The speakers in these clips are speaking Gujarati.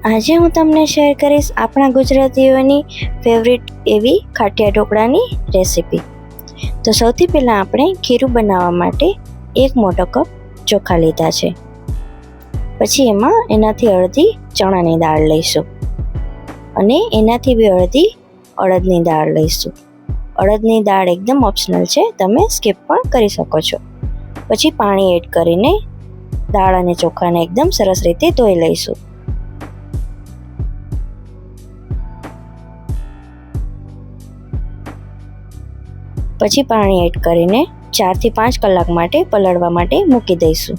આજે હું તમને શેર કરીશ આપણા ગુજરાતીઓની ફેવરિટ એવી ખાટિયા ઢોકળાની રેસીપી। તો સૌથી પહેલાં આપણે ખીરું બનાવવા માટે 1 મોટો કપ ચોખા લીધા છે। પછી એમાં એનાથી અડધી ચણાની દાળ લઈશું અને એનાથી બી અડધી અડદની દાળ લઈશું। અડદની દાળ એકદમ ઓપ્શનલ છે, તમે સ્કીપ પણ કરી શકો છો। પછી પાણી એડ કરીને દાળ અને ચોખાને એકદમ સરસ રીતે ધોઈ લઈશું। પછી પાણી એડ કરીને 4 થી 5 કલાક માટે પલળવા માટે મૂકી દઈશું।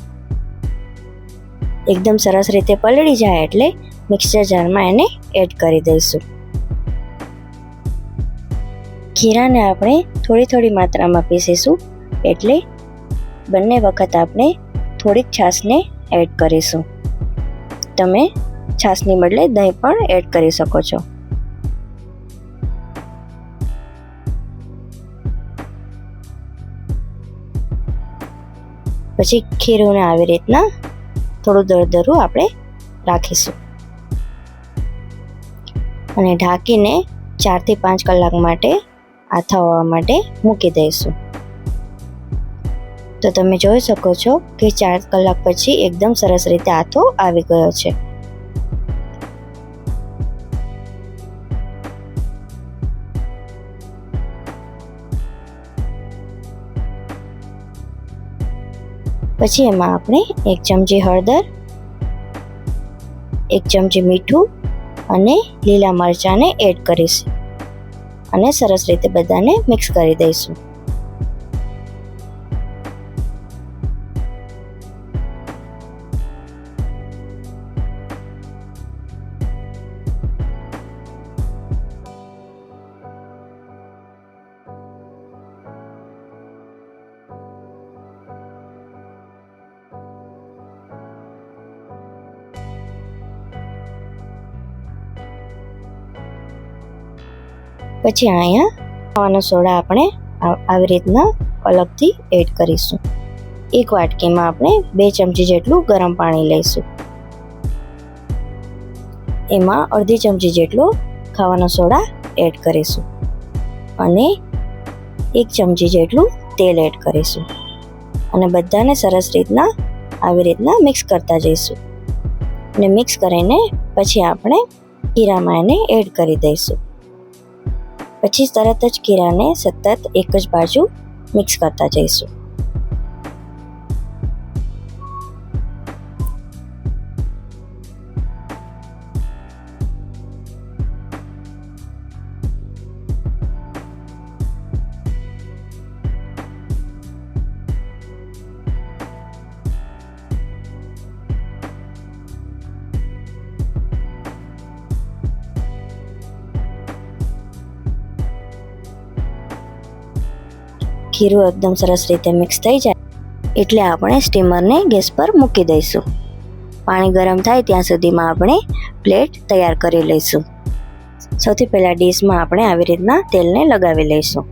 એકદમ સરસ રીતે પલળી જાય એટલે મિક્સર જારમાં એને એડ કરી દઈશું। ખીરાને આપણે થોડી માત્રામાં પીસીશું, એટલે બંને વખત આપણે થોડીક છાશને એડ કરીશું। તમે છાશની બદલે દહીં પણ એડ કરી શકો છો। પછી ખીરુંને આવી રીતના થોડું દરદરું આપણે રાખીશું અને ઢાંકીને 4 થી 5 કલાક માટે આથાવવા માટે મૂકી દઈશું। તો તમે જોઈ શકો છો કે 4 કલાક પછી એકદમ સરસ રીતે આથો આવી ગયો છે। પછી એમાં આપણે 1 ચમચી હળદર, 1 ચમચી મીઠું અને લીલા મરચાંને એડ કરીશું અને સરસ રીતે બધાને મિક્સ કરી દઈશું। પછી અહીંયા ખાવાનો સોડા આપણે આવી રીતના અલગથી એડ કરીશું। 1 વાટકીમાં આપણે 2 ચમચી જેટલું ગરમ પાણી લઈશું, એમાં અડધી ચમચી જેટલો ખાવાનો સોડા એડ કરીશું અને 1 ચમચી જેટલું તેલ એડ કરીશું અને બધાને સરસ રીતના આવી રીતના મિક્સ કરતા જઈશું અને મિક્સ કરીને પછી આપણે ખીરામાં એને એડ કરી દઈશું। પછી તરત જ ખીરાને સતત એક જ બાજુ મિક્સ કરતા જઈશું। ખીરું એકદમ સરસ રીતે મિક્સ થઈ જાય એટલે આપણે સ્ટીમરને ગેસ પર મૂકી દઈશું। પાણી ગરમ થાય ત્યાં સુધીમાં આપણે પ્લેટ તૈયાર કરી લઈશું। સૌથી પહેલાં ડીશમાં આપણે આવી રીતના તેલને લગાવી લઈશું,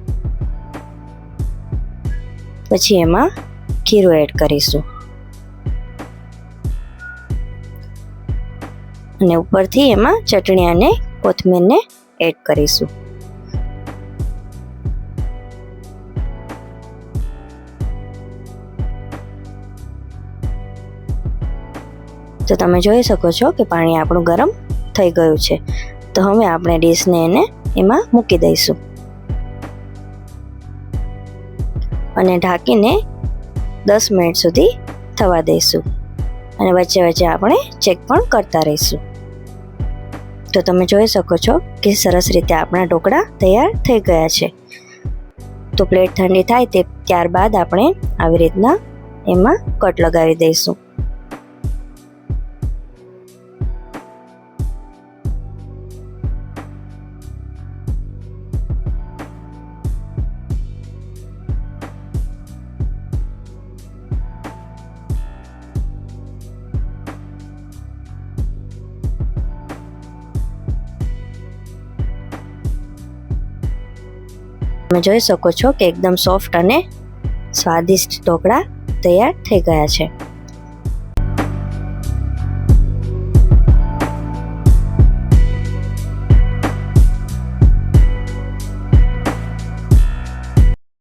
પછી એમાં ખીરું એડ કરીશું અને ઉપરથી એમાં ચટણી અને કોથમીરને એડ કરીશું। તો તમે જોઈ શકો છો કે પાણી આપણું ગરમ થઈ ગયું છે। તો હવે આપણે ડીશને એમાં મૂકી દઈશું અને ઢાંકીને 10 મિનિટ સુધી થવા દઈશું અને વચ્ચે વચ્ચે આપણે ચેક પણ કરતા રહીશું। તો તમે જોઈ શકો છો કે સરસ રીતે આપણા ઢોકળા તૈયાર થઈ ગયા છે। તો પ્લેટ ઠંડી થાય ત્યારબાદ આપણે આવી રીતના એમાં કટ લગાવી દઈશું। તમે જોઈ શકો છો કે એકદમ સોફ્ટ અને સ્વાદિષ્ટ ઢોકળા તૈયાર થઈ ગયા છે।